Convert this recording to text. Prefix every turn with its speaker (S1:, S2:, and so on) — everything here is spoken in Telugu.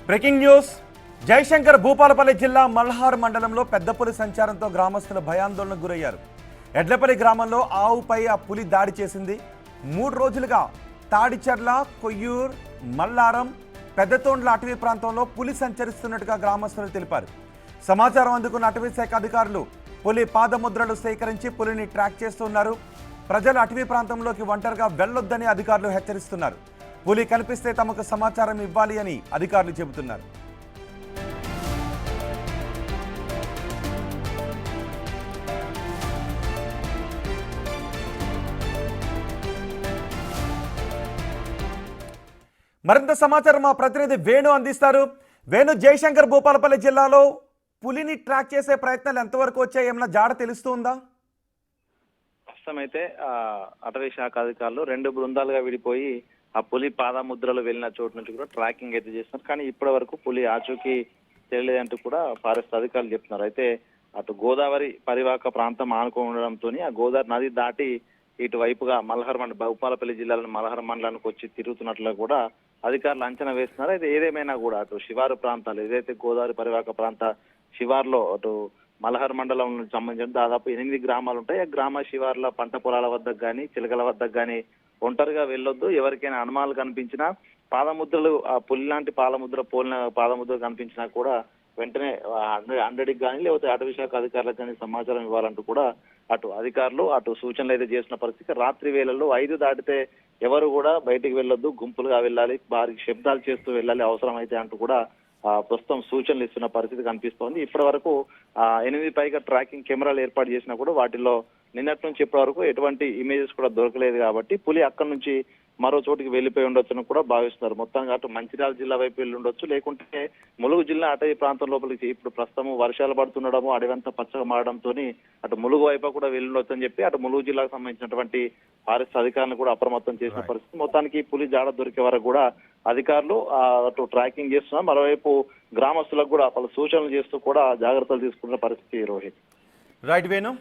S1: Breaking news. జయశంకర్ భూపాలపల్లి జిల్లా మల్హార్ మండలంలో పెద్ద పులి సంచారంతో గ్రామస్తులు భయాందోళనకు గురయ్యారు. ఎడ్లపల్లి గ్రామంలో ఆవుపై ఆ పులి దాడి చేసింది. 3 రోజులుగా తాడిచెర్ల, కొయ్యూర్, మల్లారం, పెద్దతోండ్ల అటవీ ప్రాంతంలో పులి సంచరిస్తున్నట్టుగా గ్రామస్తులు తెలిపారు. సమాచారం అందుకున్న అటవీ శాఖ అధికారులు పులి పాదముద్రలు సేకరించి పులిని ట్రాక్ చేస్తున్నారు. ప్రజలు అటవీ ప్రాంతంలోకి ఒంటరిగా వెళ్లొద్దని అధికారులు హెచ్చరిస్తున్నారు. పులి కనిపిస్తే తమకు సమాచారం ఇవ్వాలి అని అధికారులు చెబుతున్నారు. మరింత సమాచారం మా ప్రతినిధి వేణు అందిస్తారు. వేణు, జయశంకర్ భూపాలపల్లి జిల్లాలో పులిని ట్రాక్ చేసే ప్రయత్నాలు ఎంతవరకు వచ్చాయి? ఏమైనా జాడ తెలుస్తుందా?
S2: ప్రస్తుతమైతే అటవీ శాఖ అధికారులు 2 బృందాలుగా విడిపోయి ఆ పులి పాదముద్రలు వెళ్ళిన చోటు నుంచి కూడా ట్రాకింగ్ అయితే చేస్తున్నారు. కానీ ఇప్పటి వరకు పులి ఆచూకీ తెలియలేదంటూ కూడా ఫారెస్ట్ అధికారులు చెప్తున్నారు. అయితే అటు గోదావరి పరివాహక ప్రాంతం ఆనుకొని ఉండడంతో ఆ గోదావరి నది దాటి ఇటువైపుగా మల్హార్ మండలం, భూపాలపల్లి జిల్లాలోని మల్హార్ మండలానికి వచ్చి తిరుగుతున్నట్లు కూడా అధికారులు అంచనా వేస్తున్నారు. అయితే ఏదేమైనా కూడా అటు శివారు ప్రాంతాలు, ఏదైతే గోదావరి పరివాహక ప్రాంత శివార్లో అటు మల్హార్ మండలం సంబంధించిన దాదాపు 8 గ్రామాలు ఉంటాయి. ఆ గ్రామ శివార్ల పంట పొలాల వద్దకు కానీ, చిలకల వద్దకు కానీ ఒంటరిగా వెళ్ళొద్దు. ఎవరికైనా అనుమానాలు కనిపించినా, పాదముద్రలు ఆ పులి లాంటి పోలిన పాదముద్ర కనిపించినా కూడా వెంటనే 100కి కానీ లేకపోతే అటవీ శాఖ అధికారులకు కానీ సమాచారం ఇవ్వాలంటూ కూడా అటు అధికారులు అటు సూచనలు అయితే చేసిన పరిస్థితి. రాత్రి వేళల్లో 5 దాటితే ఎవరు కూడా బయటికి వెళ్ళొద్దు, గుంపులుగా వెళ్ళాలి, భారీ శబ్దాలు చేస్తూ వెళ్ళాలి అవసరం అయితే అంటూ కూడా ప్రస్తుతం సూచనలు ఇస్తున్న పరిస్థితి కనిపిస్తోంది. ఇప్పటి వరకు 8 పైగా ట్రాకింగ్ కెమెరాలు ఏర్పాటు చేసినా కూడా వాటిల్లో నిన్నటి నుంచి ఇప్పటి వరకు ఎటువంటి ఇమేజెస్ కూడా దొరకలేదు. కాబట్టి పులి అక్కడి నుంచి మరో చోటికి వెళ్ళిపోయి ఉండొచ్చని కూడా భావిస్తున్నారు. మొత్తంగా అటు మంచిర్యాల జిల్లా వైపు వెళ్ళి ఉండొచ్చు, లేకుంటే ములుగు జిల్లా అటవీ ప్రాంతం లోపలికి ఇప్పుడు ప్రస్తుతం వర్షాలు పడుతుండడము, అడవంతా పచ్చగా మారడంతో అటు ములుగు వైపు కూడా వెళ్ళి ఉండొచ్చు అని చెప్పి అటు ములుగు జిల్లాకు సంబంధించినటువంటి ఫారెస్ట్ అధికారులను కూడా అప్రమత్తం చేసిన పరిస్థితి. మొత్తానికి పులి జాడ దొరికే వరకు కూడా అధికారులు అటు ట్రాకింగ్ చేస్తున్నారు. మరోవైపు గ్రామస్తులకు కూడా పలు సూచనలు చేస్తూ కూడా జాగ్రత్తలు తీసుకున్న పరిస్థితి. రోహిత్.
S1: రైట్ వేణు.